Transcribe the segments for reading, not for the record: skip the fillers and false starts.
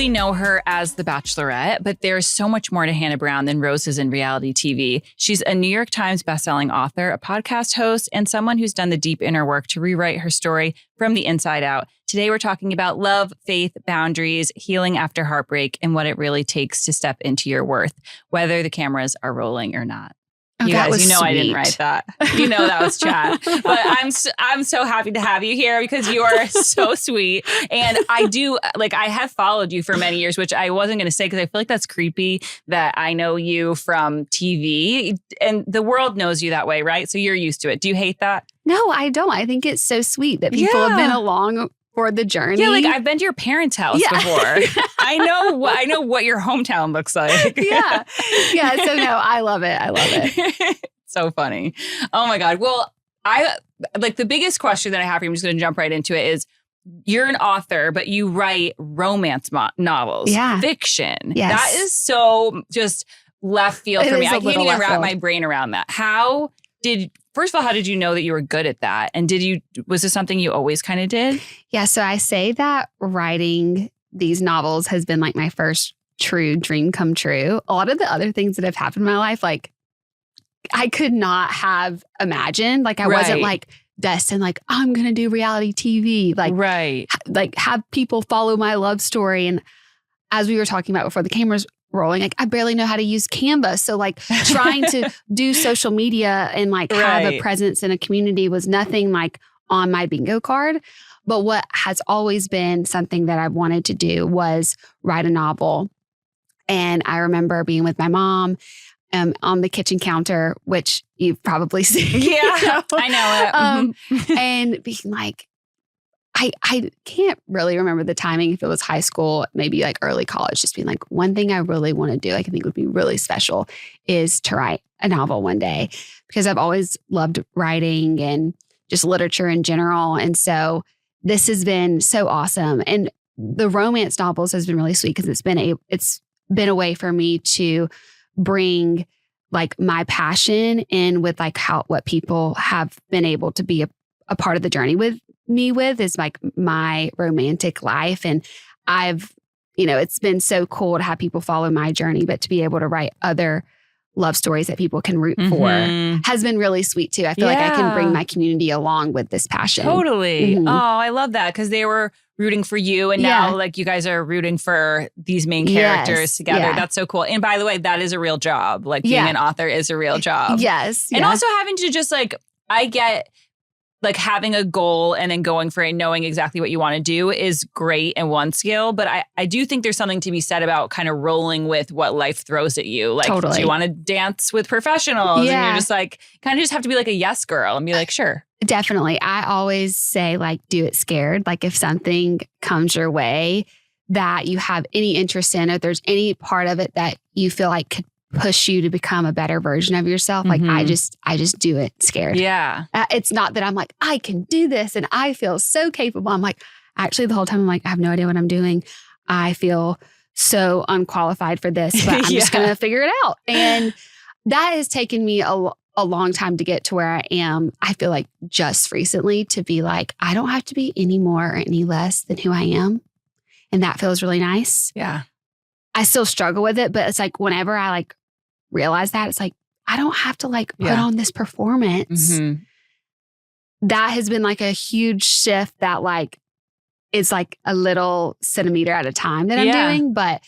we know her as the Bachelorette, but there's so much more to Hannah Brown than roses in reality TV. She's a New York Times bestselling author, a podcast host, and someone who's done the deep inner work to rewrite her story from the inside out. Today, we're talking about love, faith, boundaries, healing after heartbreak, and what it really takes to step into your worth, whether the cameras are rolling or not. Oh, you guys, sweet. I didn't write that. You know that was Chad. But I'm so happy to have you here because you are so sweet. And I have followed you for many years, which I wasn't going to say because I feel like that's creepy that I know you from TV and the world knows you that way, right? So you're used to it. Do you hate that? No, I don't. I think it's so sweet that people have been along for the journey. Yeah, like I've been to your parents' house before. I know what your hometown looks like. Yeah. So no, I love it. So funny. Oh my God. Well, the biggest question that I have for you, I'm just going to jump right into it, is you're an author, but you write romance novels, fiction. Yes. That is so just left field for me. I can't even wrap my brain around that. First of all, how did you know that you were good at that? And was this something you always kind of did? Yeah. So I say that writing these novels has been like my first true dream come true. A lot of the other things that have happened in my life, like I could not have imagined. Like I wasn't like destined, like I'm going to do reality TV, like have people follow my love story. And as we were talking about before the cameras rolling, like I barely know how to use Canva. So like trying to do social media and like have a presence in a community was nothing like on my bingo card. But what has always been something that I wanted to do was write a novel. And I remember being with my mom on the kitchen counter, which you've probably seen. Yeah, I know it. And being like, I can't really remember the timing, if it was high school, maybe like early college, just being like, one thing I really want to do, I think would be really special, is to write a novel one day, because I've always loved writing and just literature in general. And so this has been so awesome. And the romance novels has been really sweet because it's been a way for me to bring like my passion in with like what people have been able to be a part of the journey with me with is like my romantic life. And it's been so cool to have people follow my journey, but to be able to write other love stories that people can root for has been really sweet too. I feel like I can bring my community along with this passion. Totally. Oh, I love that, because they were rooting for you, and now like you guys are rooting for these main characters together. Yeah. That's so cool. And by the way, that is a real job. Like being an author is a real job. Yes. And also having to just like, I get like having a goal and then going for it, knowing exactly what you want to do is great and one skill. But I do think there's something to be said about kind of rolling with what life throws at you. Like, do you want to dance with professionals? Yeah. And you're just like, kind of just have to be like a yes girl and be like, sure. Definitely. I always say like, do it scared. Like if something comes your way that you have any interest in, or there's any part of it that you feel like could push you to become a better version of yourself. Like I just do it scared. Yeah. It's not that I'm like, I can do this and I feel so capable. I'm like, actually the whole time I'm like, I have no idea what I'm doing. I feel so unqualified for this, but I'm just going to figure it out. And that has taken me a long time to get to where I am. I feel like just recently to be like, I don't have to be any more or any less than who I am. And that feels really nice. Yeah. I still struggle with it, but it's like whenever I like realize that, it's like, I don't have to like put on this performance. That has been like a huge shift that like, it's like a little centimeter at a time that I'm doing, but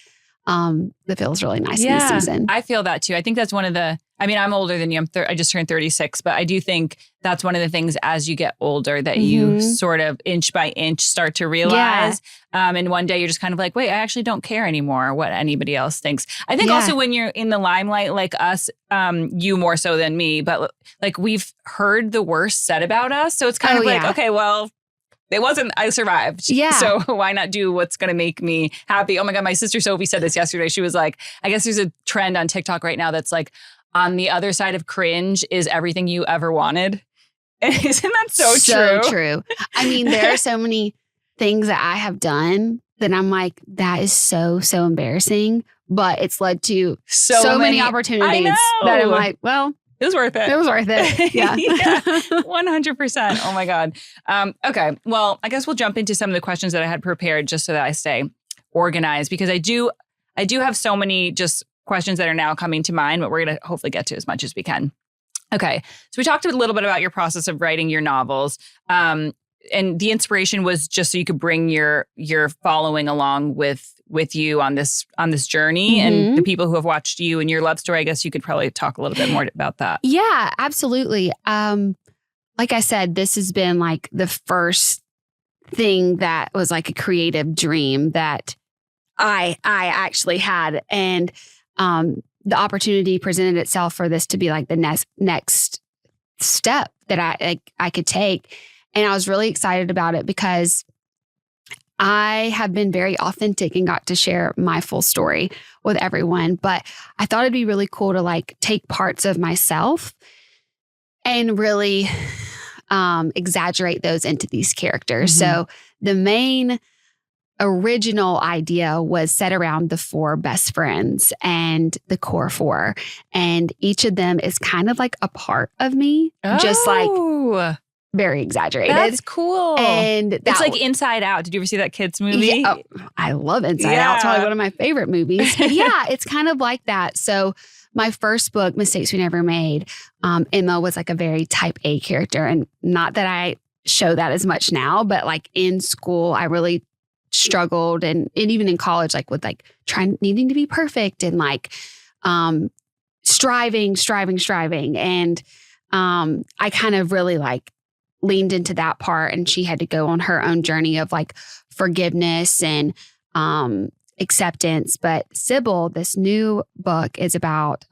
that feels really nice in this season. I feel that too. I think that's one of the, I'm older than you. I just turned 36, but I do think that's one of the things as you get older that you sort of inch by inch start to realize. And one day you're just kind of like, wait, I actually don't care anymore what anybody else thinks. I think also when you're in the limelight like us, you more so than me, but like we've heard the worst said about us. So it's kind of like, okay, well, it wasn't, I survived. Yeah. So why not do what's going to make me happy? Oh my God, my sister Sophie said this yesterday. She was like, I guess there's a trend on TikTok right now that's like, on the other side of cringe is everything you ever wanted. And isn't that so true? I mean, there are so many things that I have done that I'm like, that is so embarrassing. But it's led to so many opportunities that I'm like, well, it was worth it. It was worth it. Yeah. 100%. Oh my God. Okay. Well, I guess we'll jump into some of the questions that I had prepared just so that I stay organized? Because I do have so many just questions that are now coming to mind, but we're going to hopefully get to as much as we can. Okay. So we talked a little bit about your process of writing your novels. And the inspiration was just so you could bring your following along with you on this journey. Mm-hmm. And the people who have watched you and your love story, I guess you could probably talk a little bit more about that. Yeah, absolutely. Like I said, this has been like the first thing that was like a creative dream that I actually had. And the opportunity presented itself for this to be like the next step that I could take. And I was really excited about it because I have been very authentic and got to share my full story with everyone. But I thought it'd be really cool to like take parts of myself and really exaggerate those into these characters. Mm-hmm. So the main original idea was set around the 4 best friends and the core 4. And each of them is kind of like a part of me, just like very exaggerated. That's cool. And it's like Inside Out. Did you ever see that kids movie? Yeah, I love Inside Out. It's probably one of my favorite movies. But yeah, it's kind of like that. So my first book, Mistakes We Never Made, Emma was like a very type A character. And not that I show that as much now, but like in school, I really struggled and even in college, like with like needing to be perfect and like striving. And I kind of really like leaned into that part, and she had to go on her own journey of like forgiveness and acceptance. But Sybil, this new book is about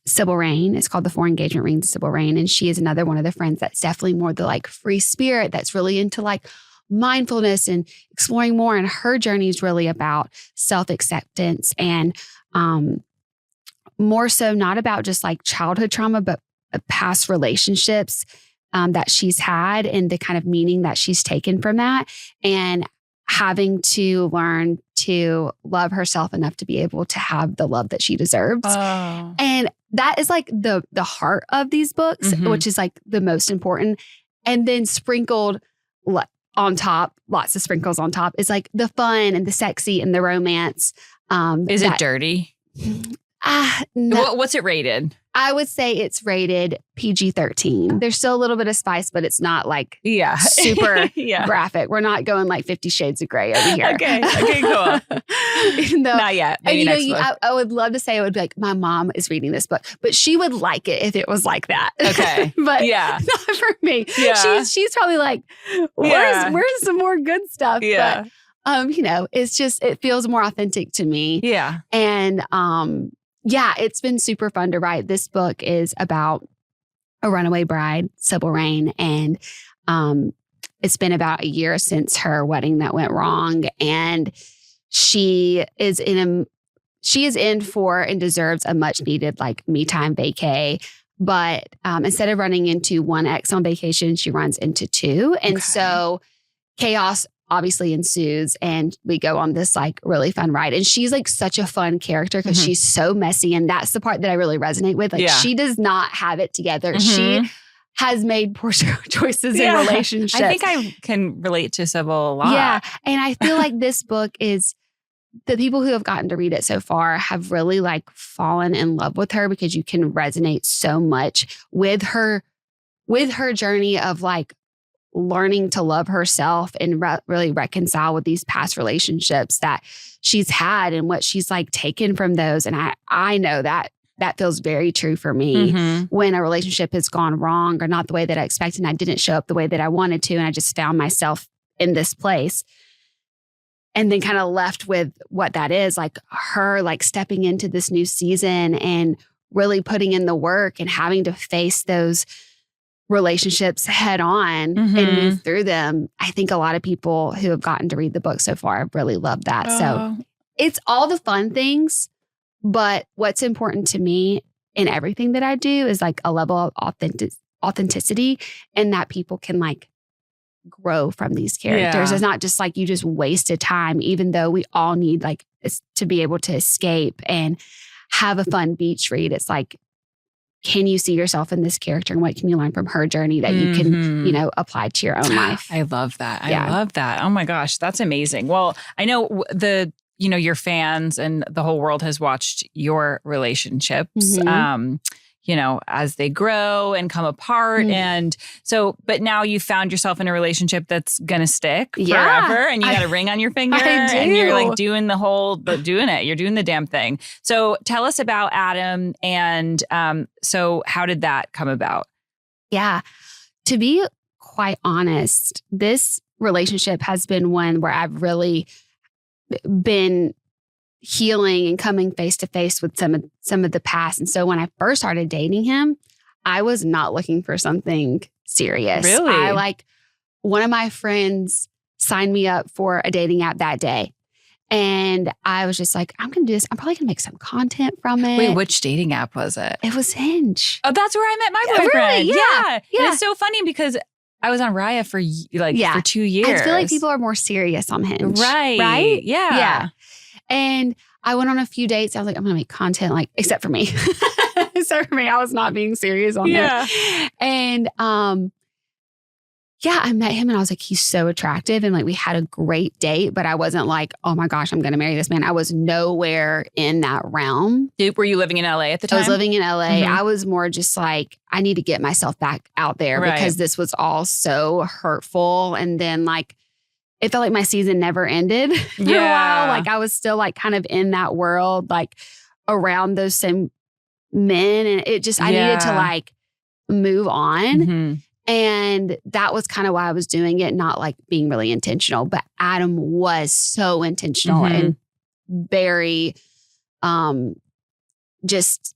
Sybil Rain. It's called The 4 Engagement Rings of Sybil Rain. And she is another one of the friends that's definitely more the like free spirit that's really into like mindfulness and exploring more. And her journey is really about self-acceptance and more so not about just like childhood trauma, but past relationships that she's had and the kind of meaning that she's taken from that, and having to learn to love herself enough to be able to have the love that she deserves. Oh. And that is like the heart of these books, mm-hmm. which is like the most important. And then sprinkled on top, lots of sprinkles on top, is like the fun and the sexy and the romance. Is it dirty? No. What's it rated? I would say it's rated PG-13. There's still a little bit of spice, but it's not like super graphic. We're not going like 50 Shades of Grey over here. Okay, cool. Even though, not yet. Maybe next book. I would love to say it would be like, my mom is reading this book, but she would like it if it was like that. Okay. But not for me. Yeah. She's probably like, where's some more good stuff? Yeah. But, it's just, it feels more authentic to me. Yeah. And, it's been super fun to write. This book is about a runaway bride, Sybil Rain, and it's been about a year since her wedding that went wrong, and she is in for and deserves a much needed like me time vacay. But instead of running into one ex on vacation, she runs into 2, and so chaos obviously ensues, and we go on this like really fun ride. And she's like such a fun character because mm-hmm. she's so messy. And that's the part that I really resonate with. Like she does not have it together. Mm-hmm. She has made poor choices in relationships. I think I can relate to Sybil a lot. Yeah. And I feel like this book is, the people who have gotten to read it so far have really like fallen in love with her because you can resonate so much with her journey of like learning to love herself and really reconcile with these past relationships that she's had and what she's like taken from those. And I know that feels very true for me mm-hmm. when a relationship has gone wrong or not the way that I expected, and I didn't show up the way that I wanted to. And I just found myself in this place and then kind of left with what that is, like her like stepping into this new season and really putting in the work and having to face those relationships head on mm-hmm. and move through them. I think a lot of people who have gotten to read the book so far have really loved that. So it's all the fun things, but what's important to me in everything that I do is like a level of authenticity, and that people can like grow from these characters. It's not just like you just wasted time, even though we all need like to be able to escape and have a fun beach read. It's like can you see yourself in this character and what can you learn from her journey that you can, you know, apply to your own life? I love that. I love that. Oh my gosh, that's amazing. Well, I know your fans and the whole world has watched your relationships, you know, as they grow and come apart. And so, but now you found yourself in a relationship that's going to stick forever and you got a ring on your finger and you're like doing you're doing the damn thing. So tell us about Adam. And so how did that come about? Yeah. To be quite honest, this relationship has been one where I've really been healing and coming face to face with some of the past. And so when I first started dating him, I was not looking for something serious. Really? One of my friends signed me up for a dating app that day. And I was just like, I'm going to do this. I'm probably going to make some content from it. Wait, which dating app was it? It was Hinge. Oh, that's where I met my boyfriend. Really? Yeah. And it's so funny because I was on Raya for 2 years. I feel like people are more serious on Hinge. Right? Yeah. And I went on a few dates. I was like, I'm going to make content, except for me. Except for me. I was not being serious on there. And I met him and I was like, he's so attractive. And we had a great date, but I wasn't like, oh my gosh, I'm going to marry this man. I was nowhere in that realm. Were you living in LA at the time? I was living in LA. I was more just like, I need to get myself back out there because this was all so hurtful. And then it felt like my season never ended for a while. I was still kind of in that world, around those same men. And it just, I needed to move on. And that was kind of why I was doing it, not being really intentional. But Adam was so intentional and very just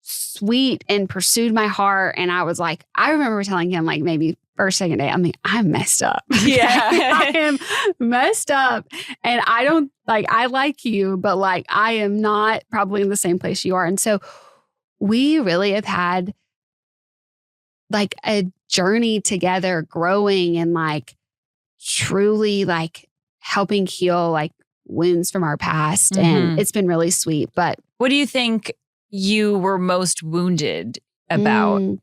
sweet and pursued my heart. And I was like, I remember telling him maybe first, second day, I'm messed up. Yeah. I am messed up. And I don't I like you, but I am not probably in the same place you are. And so we really have had a journey together, growing and truly helping heal wounds from our past. And it's been really sweet. But what do you think you were most wounded about?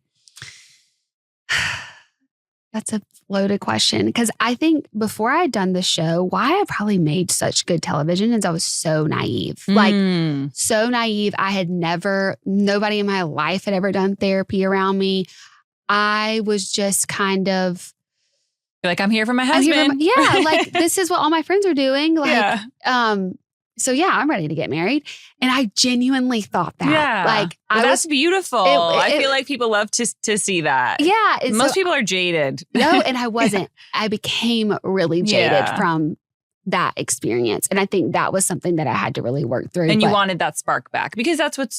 That's a loaded question. Because I think before I had done the show, why I probably made such good television is I was so naive. So naive. Nobody in my life had ever done therapy around me. I was just kind of... You're like, I'm here for my husband. This is what all my friends are doing. So I'm ready to get married. And I genuinely thought that. Yeah. That's beautiful. I feel like people love to see that. Yeah. Most people are jaded. No, and I wasn't. I became really jaded from that experience. And I think that was something that I had to really work through. And you wanted that spark back because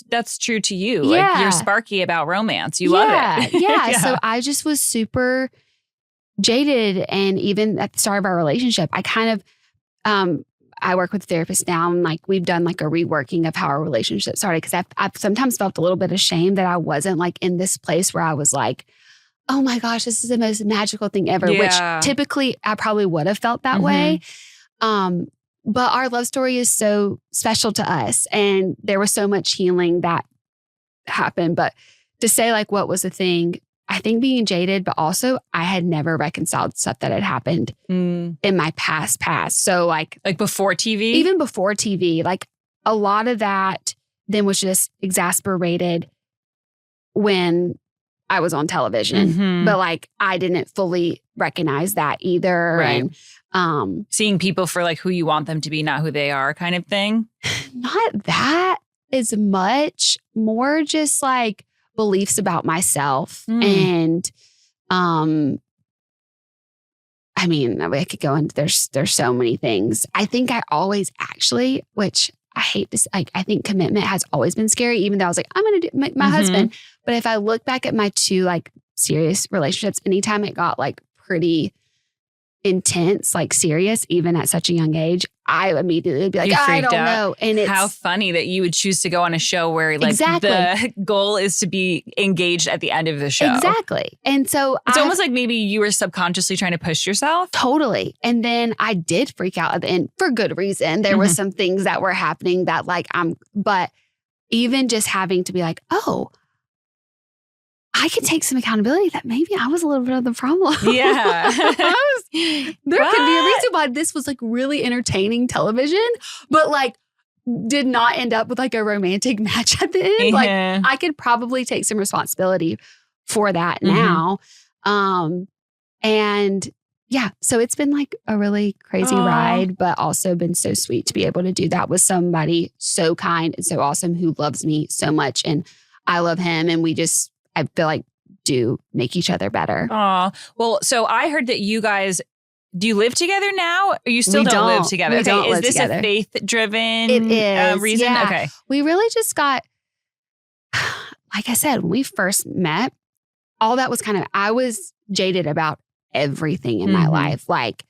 that's true to you. You're sparky about romance. You love it. Yeah. So I just was super jaded. And even at the start of our relationship, I kind of, I work with a therapist now and we've done a reworking of how our relationship started. Cause I've sometimes felt a little bit ashamed that I wasn't in this place where I was oh my gosh, this is the most magical thing ever, which typically I probably would have felt that way. But our love story is so special to us and there was so much healing that happened. But to say what was the thing, I think being jaded, but also I had never reconciled stuff that had happened in my past. So before TV? Even before TV, a lot of that then was just exasperated when I was on television. But I didn't fully recognize that either. Right. And seeing people for who you want them to be, not who they are kind of thing. Not that as much, more just beliefs about myself. And I could go into there's so many things. I think I always actually, which I hate to say, I think commitment has always been scary, even though I was I'm going to do my husband. But if I look back at my two serious relationships, anytime it got pretty intense, serious, even at such a young age, I immediately would be I don't know. And it's how funny that you would choose to go on a show where the goal is to be engaged at the end of the show. Exactly. And so it's almost maybe you were subconsciously trying to push yourself. Totally. And then I did freak out at the end for good reason. There were some things that were happening that but even just having to be like, oh, I can take some accountability that maybe I was a little bit of the problem. Yeah. There could be a reason why this was like really entertaining television, but like did not end up with like a romantic match at the end. Like I could probably take some responsibility for that now. And yeah, so it's been like a really crazy ride, but also been so sweet to be able to do that with somebody so kind and so awesome who loves me so much. And I love him. And I feel like do make each other better. Oh, well, so I heard that you guys, do you live together now? Or you still don't live together? Okay, is this a faith-driven reason? Yeah. Okay. We really just got, like I said, when we first met, all that was I was jaded about everything in my life. Like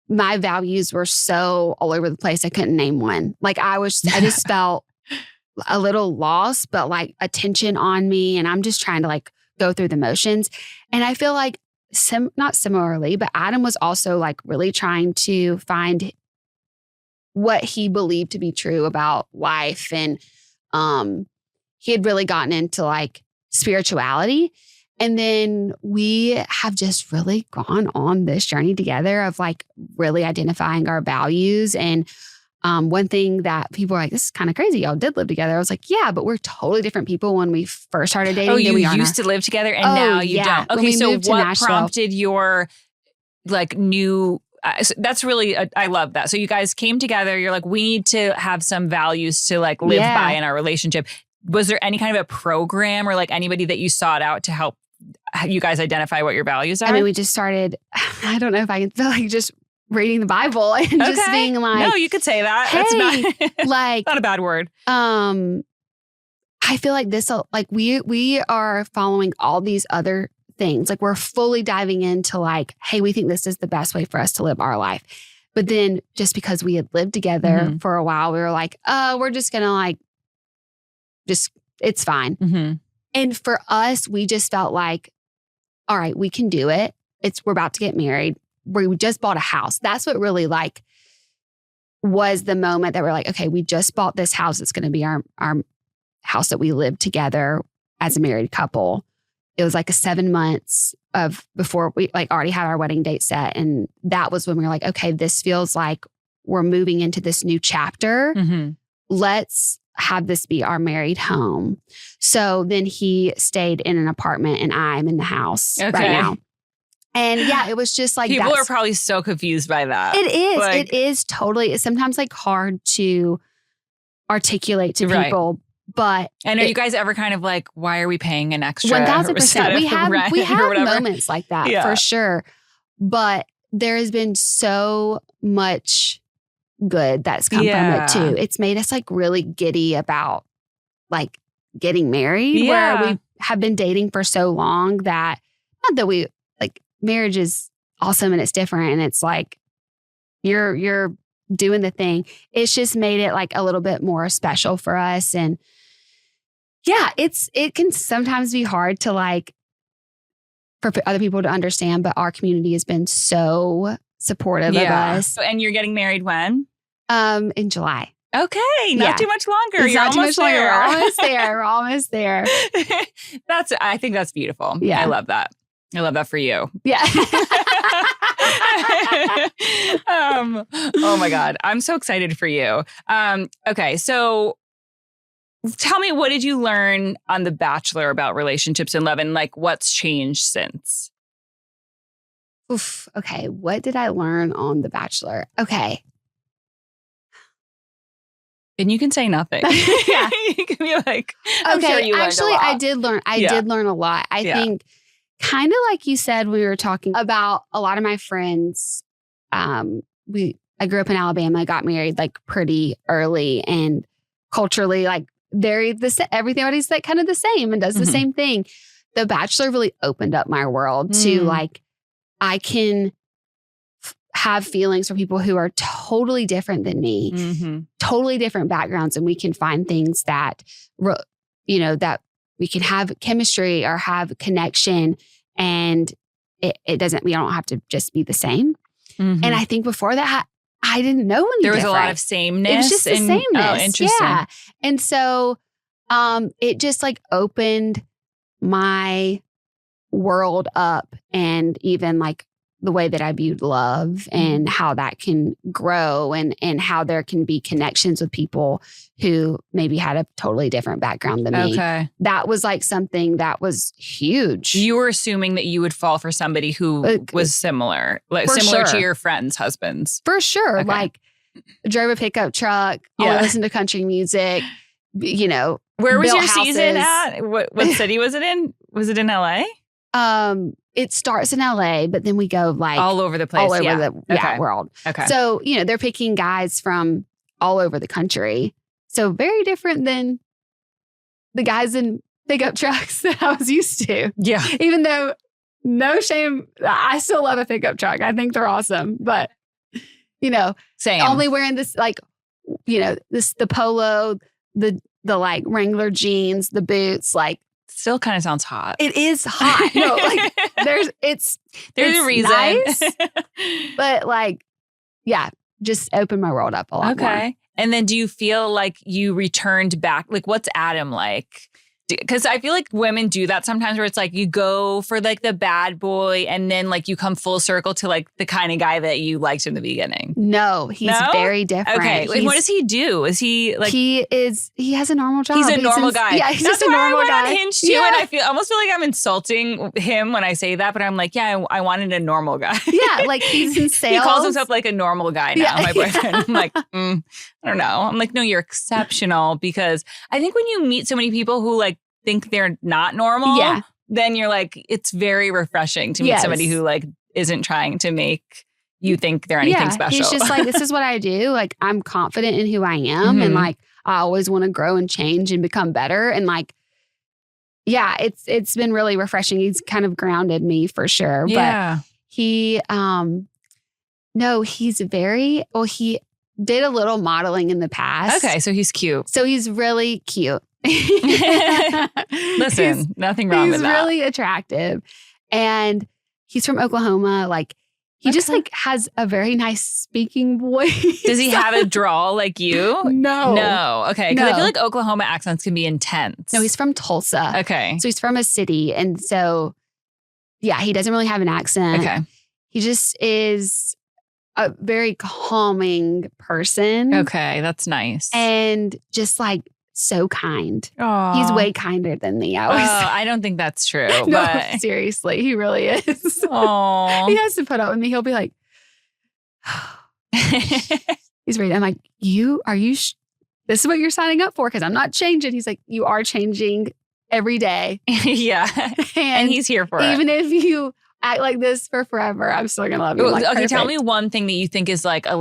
my values were so all over the place. I couldn't name one. Like I just felt a little lost, but like attention on me. And I'm just trying to like go through the motions. And I feel like not similarly, but Adam was also like really trying to find what he believed to be true about life. And he had really gotten into like spirituality. And then we have just really gone on this journey together of like really identifying our values. And one thing that people are like, this is kind of crazy. Y'all did live together. I was like, yeah, but we're totally different people when we first started dating. Oh, you used to live together and now you don't. Okay, so what prompted your like new, that's really, I love that. So you guys came together. You're like, we need to have some values to like live by in our relationship. Was there any kind of a program or like anybody that you sought out to help you guys identify what your values are? I mean, we just started, I don't know if I can feel like just reading the Bible and just being like, no, you could say that. Hey, it's not, like, not a bad word. I feel like this, like we are following all these other things. Like we're fully diving into like, hey, we think this is the best way for us to live our life. But then just because we had lived together for a while, we were like, oh, we're just going to like, it's fine. And for us, we just felt like, all right, we can do it. We're about to get married. We just bought a house. That's what really like was the moment that we're like, okay, we just bought this house. It's going to be our house that we live together as a married couple. It was like 7 months before we like already had our wedding date set. And that was when we were like, okay, this feels like we're moving into this new chapter. Let's have this be our married home. So then he stayed in an apartment and I'm in the house right now. And yeah, it was just like people are probably so confused by that. It is. Like, it is totally. It's sometimes like hard to articulate to people. But and are you guys ever kind of like, why are we paying an extra? 1000%. We have moments like that for sure. But there has been so much good that's come from it too. It's made us like really giddy about like getting married, where we have been dating for so long that not that we like. Marriage is awesome and it's different and it's like you're doing the thing. It's just made it like a little bit more special for us. And yeah, it can sometimes be hard to like for other people to understand, but our community has been so supportive of us. And you're getting married when? In July. Okay, not too much longer. You're almost there. We're almost there. I think that's beautiful. Yeah. I love that. I love that for you. Yeah. Oh my God. I'm so excited for you. Okay. So tell me, what did you learn on The Bachelor about relationships and love and like what's changed since? Oof. Okay. What did I learn on The Bachelor? Okay. And you can say nothing. Yeah. You can be like, I'm sure you learned a lot. I did learn a lot. I think kind of like you said, we were talking about a lot of my friends. I grew up in Alabama, got married like pretty early and culturally like everybody's like kind of the same and does the same thing. The Bachelor really opened up my world to like, I can have feelings for people who are totally different than me, totally different backgrounds. And we can find things that, that we can have chemistry or have connection and we don't have to just be the same. And I think before that, I didn't know any There was different. a lot of sameness. It was just the sameness. Oh, interesting. Yeah. And so it just like opened my world up, and even like the way that I viewed love and how that can grow, and how there can be connections with people who maybe had a totally different background than me. Okay. That was like something that was huge. You were assuming that you would fall for somebody who was similar, like For similar sure. to your friends' husbands. For sure. Okay. Like drove a pickup truck, only listened to country music, you know. Where was built your season houses. at? What city was it in? Was it in LA? It starts in LA, but then we go like All over the place. all over the Okay. world. Okay. So, you know, they're picking guys from all over the country. So very different than the guys in pickup trucks that I was used to. Yeah. Even though, no shame, I still love a pickup truck. I think they're awesome. But, you know, Same. only wearing this, like, you know, the polo, the like Wrangler jeans, the boots, like, Still kind of sounds hot. it is hot. No, like there's a reason. nice, but like, yeah, just opened my world up a lot more. Okay. And then do you feel like you returned back? Like, what's Adam like? Because I feel like women do that sometimes, where it's like you go for like the bad boy, and then like you come full circle to like the kind of guy that you liked in the beginning. No, he's very different. Okay. Like, what does he do? Is he like... He has a normal job. He's a normal guy. Yeah, he's That's just a why normal I went guy. on Hinge too, and I almost feel like I'm insulting him when I say that, but I'm like, yeah, I wanted a normal guy. Yeah, like he's in sales. He calls himself like a normal guy now, Yeah. my boyfriend. I'm like, I don't know. I'm like, no, you're exceptional, because I think when you meet so many people who like think they're not normal, then you're like, it's very refreshing to meet somebody who like isn't trying to make you think they're anything special. He's just like, this is what I do. Like, I'm confident in who I am. And like, I always want to grow and change and become better. And like, yeah, it's been really refreshing. He's kind of grounded me for sure. Yeah. But he, no, he's very, well, he did a little modeling in the past. Okay. So he's cute. So he's really cute. Listen, nothing wrong with that. He's really attractive. And he's from Oklahoma. Like, he just like has a very nice speaking voice. Does he have a drawl like you? No. No. Okay. Because I feel like Oklahoma accents can be intense. No, he's from Tulsa. Okay. So he's from a city. And so, yeah, he doesn't really have an accent. Okay. He just is a very calming person. Okay. That's nice. And just like so kind. Aww. He's way kinder than me. I don't think that's true. No, But seriously, he really is. Aww. He has to put up with me. He'll be like, he's ready. I'm like, this is what you're signing up for? Because I'm not changing. He's like, you are changing every day. Yeah. And he's here for it. Even if you act like this for forever, I'm still going to love you. Like, okay, tell perfect. me one thing that you think is like a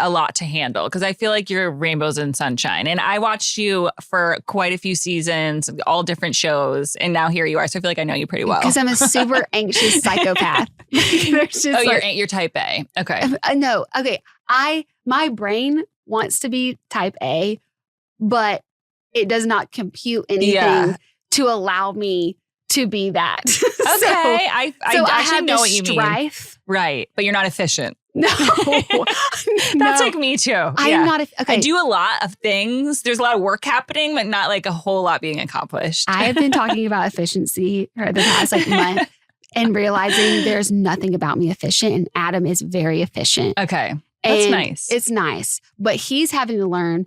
lot to handle, because I feel like you're rainbows and sunshine. And I watched you for quite a few seasons, all different shows, and now here you are. So I feel like I know you pretty well. Because I'm a super anxious psychopath. You're type A. Okay. No. Okay. My brain wants to be type A, but it does not compute anything to allow me to be that. Okay. I actually know what you strife. mean. Right. But you're not efficient. No. That's like me too. I'm not. Okay. I do a lot of things. There's a lot of work happening, but not like a whole lot being accomplished. I have been talking about efficiency for the past like month and realizing there's nothing about me efficient, and Adam is very efficient. Okay. That's And nice. It's nice, but he's having to learn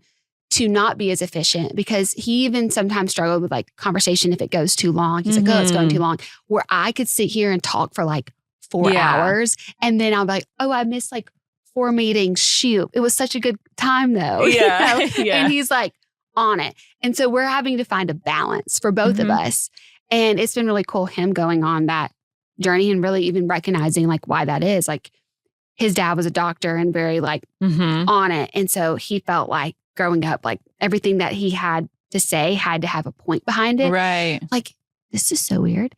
to not be as efficient, because he even sometimes struggled with like conversation if it goes too long. He's like, oh, it's going too long. Where I could sit here and talk for like 4 hours, and then I'll be like, oh, I missed like 4 meetings. Shoot. It was such a good time though. Yeah. You know? Yeah. And he's like on it. And so we're having to find a balance for both of us. And it's been really cool, him going on that journey and really even recognizing like why that is. Like, his dad was a doctor and very like on it. And so he felt like growing up, like everything that he had to say had to have a point behind it. Right. Like, this is so weird.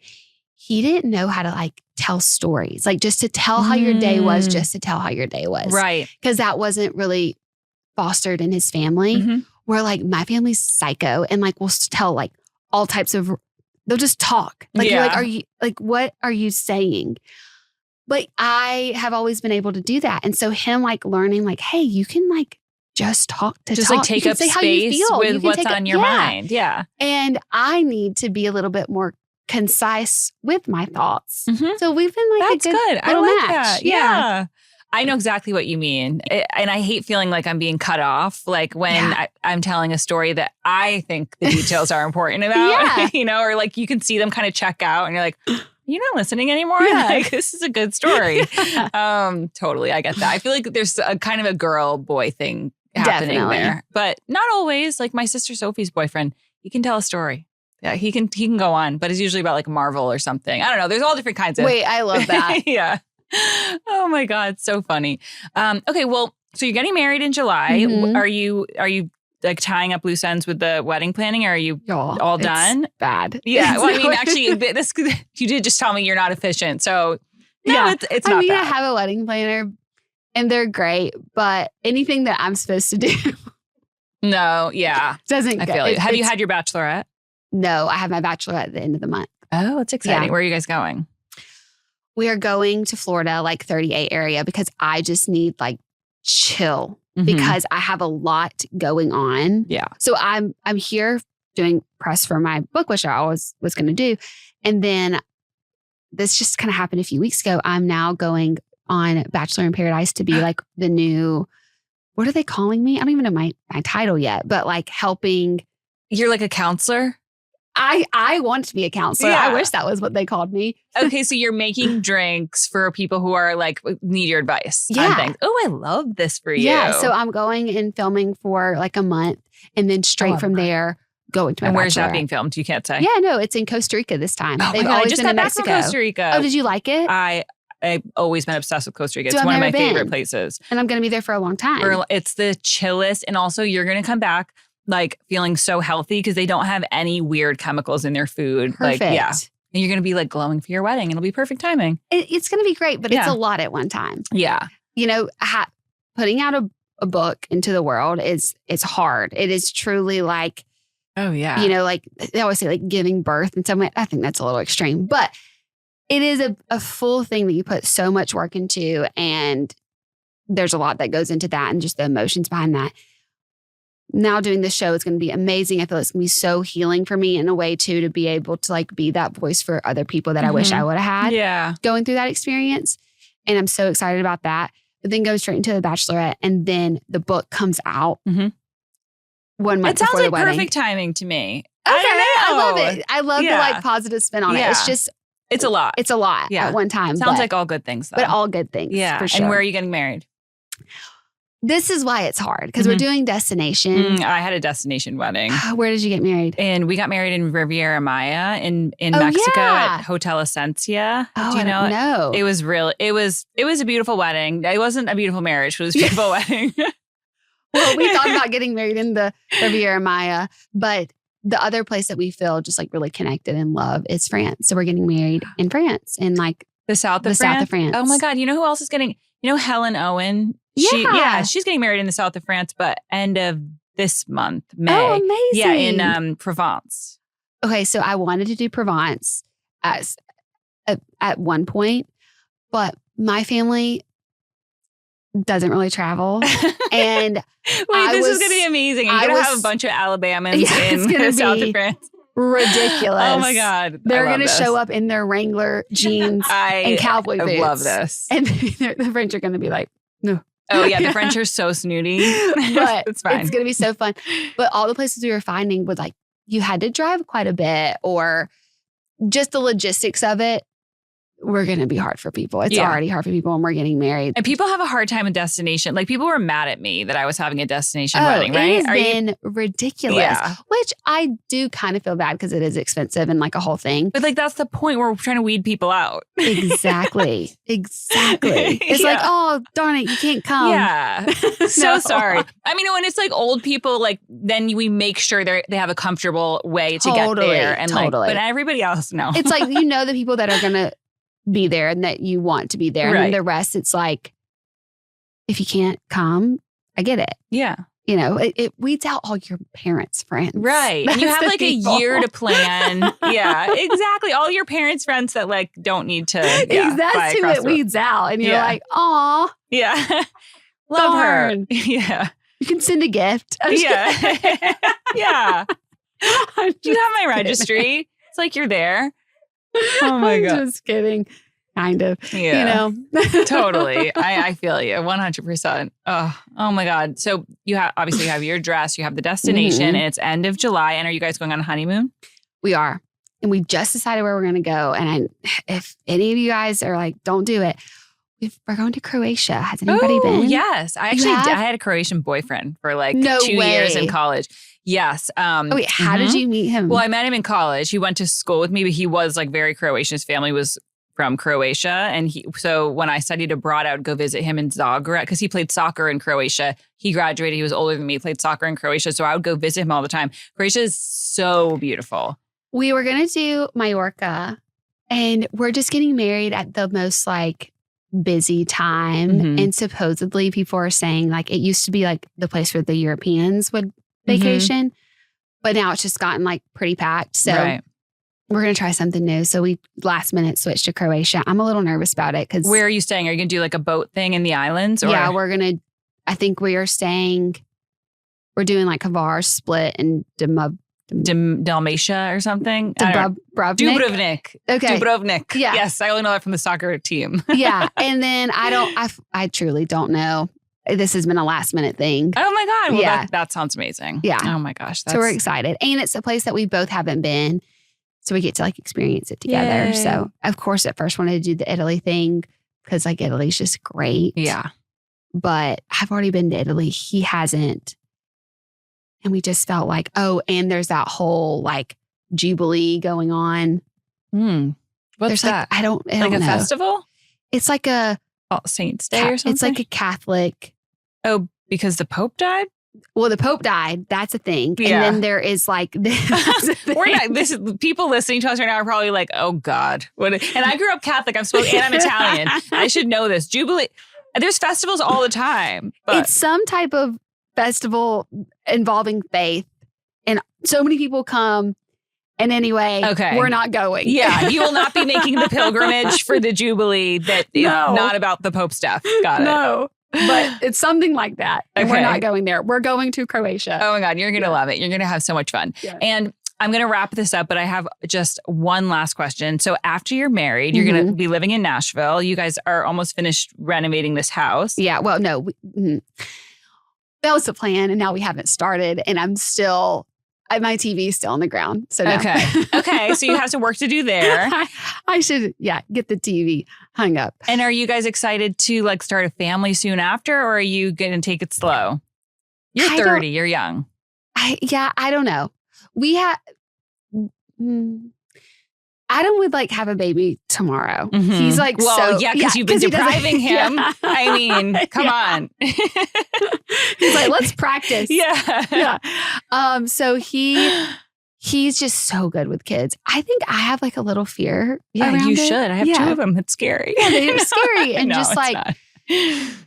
He didn't know how to like tell stories, like just to tell how your day was, just to tell how your day was. Right. Because that wasn't really fostered in his family, where like my family's psycho and like we'll tell like all types of, they'll just talk. Like, you're like, what are you saying? But I have always been able to do that. And so him like learning like, hey, you can like just talk to just talk. like take up space with what's on your mind. Yeah. And I need to be a little bit more concise with my thoughts. So we've been like that's a good I like match. That. Yeah. I know exactly what you mean. And I hate feeling like I'm being cut off. Like when I'm telling a story that I think the details are important about, you know, or like you can see them kind of check out and you're like, you're not listening anymore? Yeah. Like, this is a good story. Totally. I get that. I feel like there's a kind of a girl-boy thing happening there. But not always. Like my sister Sophie's boyfriend, he can tell a story. Yeah, he can go on, but it's usually about like Marvel or something. I don't know. There's all different kinds of... Wait, I love that. Yeah. Oh my God. So funny. Okay. Well, so you're getting married in July. Are you like tying up loose ends with the wedding planning, or are you all done? Bad. Yeah. Well, I mean, actually, this you did just tell me you're not efficient. So no, it's not bad. I have a wedding planner and they're great, but anything that I'm supposed to do. No. Yeah. Doesn't I feel it. Have you had your bachelorette? No, I have my bachelorette at the end of the month. Oh, it's exciting. Where are you guys going? We are going to Florida, like 38 area, because I just need like chill because I have a lot going on. Yeah. So I'm here doing press for my book, which I always was going to do. And then this just kind of happened a few weeks ago. I'm now going on Bachelor in Paradise to be like the new, what are they calling me? I don't even know my title yet, but like helping. You're like a counselor? I want to be a counselor. Yeah. I wish that was what they called me. Okay, so you're making drinks for people who are like need your advice. Yeah. Oh, I love this for you. Yeah. So I'm going and filming for like a month, and then straight from there going to my. And where's that Bachelorette. being filmed? You can't say. Yeah, no, it's in Costa Rica this time. Oh They've my God, always I just been got in back Mexico. from Costa Rica. Oh, did you like it? I've always been obsessed with Costa Rica. So It's one of my I've never favorite been. places. And I'm going to be there for a long time. It's the chillest, and also you're going to come back like feeling so healthy because they don't have any weird chemicals in their food. Perfect. Like, yeah. And you're going to be like glowing for your wedding. It'll be perfect timing. It's going to be great, but it's a lot at one time. Yeah. You know, putting out a book into the world it's hard. It is truly like, oh yeah. You know, like they always say like giving birth in some way. I think that's a little extreme, but it is a full thing that you put so much work into, and there's a lot that goes into that and just the emotions behind that. Now doing this show is going to be amazing. I feel it's going to be so healing for me in a way too, to be able to like be that voice for other people that I wish I would have had going through that experience. And I'm so excited about that. But then go straight into the Bachelorette, and then the book comes out 1 month before the wedding. It sounds like perfect timing to me. Okay, I love it. I love the like positive spin on it. It's just, it's a lot. It's a lot at one time. Sounds like all good things though. But all good things. Yeah. For sure. And where are you getting married? This is why it's hard, because we're doing destination. I had a destination wedding. Where did you get married? And we got married in Riviera Maya in Mexico at Hotel Esencia. Oh, do you know? No. It was real. It was a beautiful wedding. It wasn't a beautiful marriage, but it was a beautiful wedding. Well, we thought about getting married in the Riviera Maya, but the other place that we feel just like really connected and love is France. So we're getting married in France, in like the south of France. Oh my God. You know who else is getting, Helen Owen? She's getting married in the south of France, but end of this month, May. Oh, amazing. Yeah, in Provence. Okay, so I wanted to do Provence at one point, but my family doesn't really travel. And this is going to be amazing. You're going to have a bunch of Alabamans in the south of France. Ridiculous. Oh my God. They're going to show up in their Wrangler jeans and cowboy boots. I love this. And the French are going to be like, no. Oh yeah, the French are so snooty. But it's fine. It's going to be so fun. But all the places we were finding was like, you had to drive quite a bit, or just the logistics of it were going to be hard for people. It's already hard for people when we're getting married. And people have a hard time with destination. Like people were mad at me that I was having a destination wedding, right? It has been ridiculous, which I do kind of feel bad because it is expensive and like a whole thing. But like, that's the point where we're trying to weed people out. Exactly. It's like, oh, darn it, you can't come. Yeah. So sorry. I mean, when it's like old people, like then we make sure they have a comfortable way to get there. And like, but everybody else, no. It's like, the people that are going to be there and that you want to be there. And then the rest, it's like, if you can't come, I get it. Yeah. You know, it weeds out all your parents' friends. Right. And you That's have the like people. a year to plan. Yeah, exactly. All your parents' friends that like don't need to. Yeah, That's who it weeds out. And you're like, aw, yeah. Love darn. her. Yeah. You can send a gift. Yeah. Yeah. You have my registry. It's like you're there. Oh my God. I'm just kidding. Kind of. Yeah. You know? Totally. I feel you 100%. Oh my God. So you obviously have your dress, you have the destination, and it's end of July. And are you guys going on a honeymoon? We are. And we just decided where we're going to go. And if any of you guys are like, don't do it, we're going to Croatia. Has anybody been? Yes. I had a Croatian boyfriend for like 2 years in college. Yes. Wait, how did you meet him? Well, I met him in college. He went to school with me, but he was like very Croatian. His family was from Croatia. And so when I studied abroad, I would go visit him in Zagreb because he played soccer in Croatia. He graduated. He was older than me, played soccer in Croatia. So I would go visit him all the time. Croatia is so beautiful. We were going to do Mallorca, and we're just getting married at the most like busy time. And supposedly people are saying like it used to be like the place where the Europeans would vacation, but now it's just gotten like pretty packed. So we're going to try something new. So we last minute switched to Croatia. I'm a little nervous about it because. Where are you staying? Are you going to do like a boat thing in the islands? Or? Yeah, I think we're doing like Hvar, Split, and Dalmatia or something? Dubrovnik. Okay. Dubrovnik. Yeah. Yes, I only know that from the soccer team. Yeah. And then I truly don't know. This has been a last minute thing. Oh my God. Well, yeah. that sounds amazing. Yeah. Oh my gosh. So we're excited. And it's a place that we both haven't been. So we get to like experience it together. Yay. So of course at first wanted to do the Italy thing because like Italy's just great. Yeah. But I've already been to Italy. He hasn't. And we just felt like, and there's that whole like Jubilee going on. What's that? Like, I don't a know. Festival? It's like a Saints Day or something? It's like a Catholic. Oh, because the Pope died? Well, the Pope died. That's a thing. Yeah. And then there is like people listening to us right now are probably like, oh God. And I grew up Catholic. and I'm Italian. I should know this. Jubilee. There's festivals all the time. But it's some type of festival involving faith. And so many people come. And anyway, we're not going. Yeah, you will not be making the pilgrimage for the Jubilee that is not about the Pope's death. Got it. No. But it's something like that. And we're not going there. We're going to Croatia. Oh my God, you're going to love it. You're going to have so much fun. Yeah. And I'm going to wrap this up, but I have just one last question. So after you're married, you're going to be living in Nashville. You guys are almost finished renovating this house. Yeah, well, no. That was the plan, and now we haven't started. And my TV is still on the ground. So no. Okay. So you have some work to do there. I should, get the TV hung up. And are you guys excited to like start a family soon after, or are you going to take it slow? You're 30. You're young. I don't know. Adam would like have a baby tomorrow. He's like, because you've been depriving him. Yeah. I mean, come on. He's like, let's practice. Yeah. So he's just so good with kids. I think I have like a little fear. Yeah, you it. should. I have 2 of them. It's scary. Yeah, they're scary. And just like, not.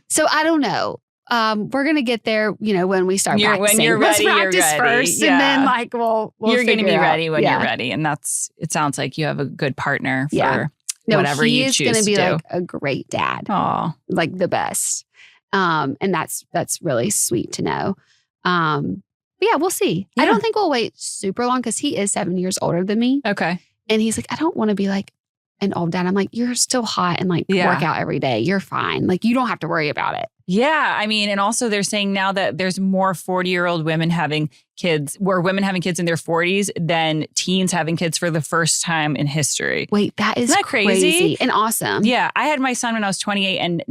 So I don't know. We're going to get there, when we start practicing. When you're ready, let's practice you're ready. first. Yeah. And then like, we'll you're going to be ready when you're ready. And it sounds like you have a good partner for whatever you choose to do. He is going to be like a great dad. Oh, like the best. And that's really sweet to know. But yeah, we'll see. Yeah. I don't think we'll wait super long because he is 7 years older than me. Okay. And he's like, I don't want to be like an old dad. I'm like, you're still hot and like work out every day. You're fine. Like you don't have to worry about it. Yeah. I mean, and also they're saying now that there's more 40-year-old women having kids, where women having kids in their 40s than teens having kids for the first time in history. Wait, Isn't that crazy and awesome. Yeah. I had my son when I was 28 and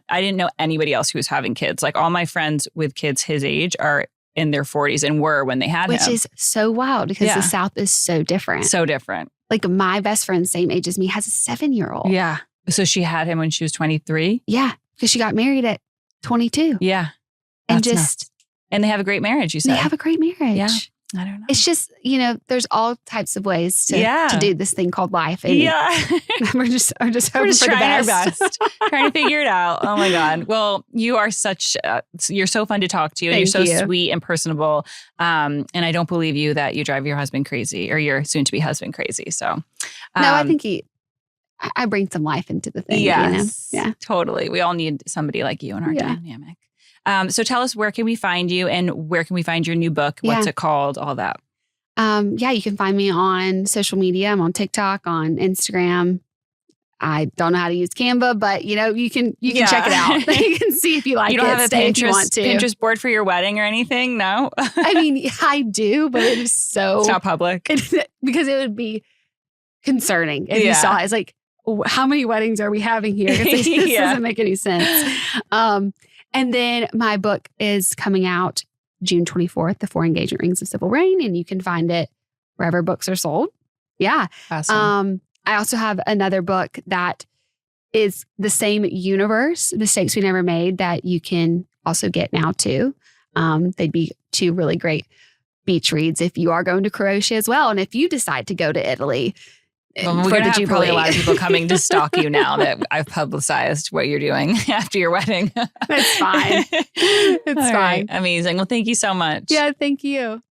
I didn't know anybody else who was having kids. Like all my friends with kids his age are in their 40s and were when they had him. Which is so wild because the South is so different. So different. Like my best friend, same age as me, has a 7-year-old. Yeah. So she had him when she was 23? Yeah. Because she got married at 22. Yeah. And and they have a great marriage, you said. They have a great marriage. Yeah. I don't know. It's just, there's all types of ways to do this thing called life. And we're just hoping We're just for the trying our best. best, trying to figure it out. Oh my God. Well, you are you're so fun to talk to, and you're so sweet and personable. And I don't believe you that you drive your husband crazy, or your soon to be husband crazy. So, no, I think I bring some life into the thing. Yes, Yeah, totally. We all need somebody like you in our dynamic. So tell us, where can we find you, and where can we find your new book? What's it called? All that. You can find me on social media. I'm on TikTok, on Instagram. I don't know how to use Canva, but you can check it out. You can see if you like it. You don't have a Pinterest board for your wedding or anything? No? I mean, I do, but it is so... It's not public. Because it would be concerning if you saw it. It's like, how many weddings are we having here? This doesn't make any sense. And then my book is coming out June 24th, The 4 Engagement Rings of Sybil Rain, and you can find it wherever books are sold. Yeah. Awesome. I also have another book that is the same universe, Mistakes We Never Made, that you can also get now too. They'd be 2 really great beach reads if you are going to Croatia as well. And if you decide to go to Italy, we're going to have probably a lot of people coming to stalk you now that I've publicized what you're doing after your wedding. That's fine. It's fine. Right. Amazing. Well, thank you so much. Yeah, thank you.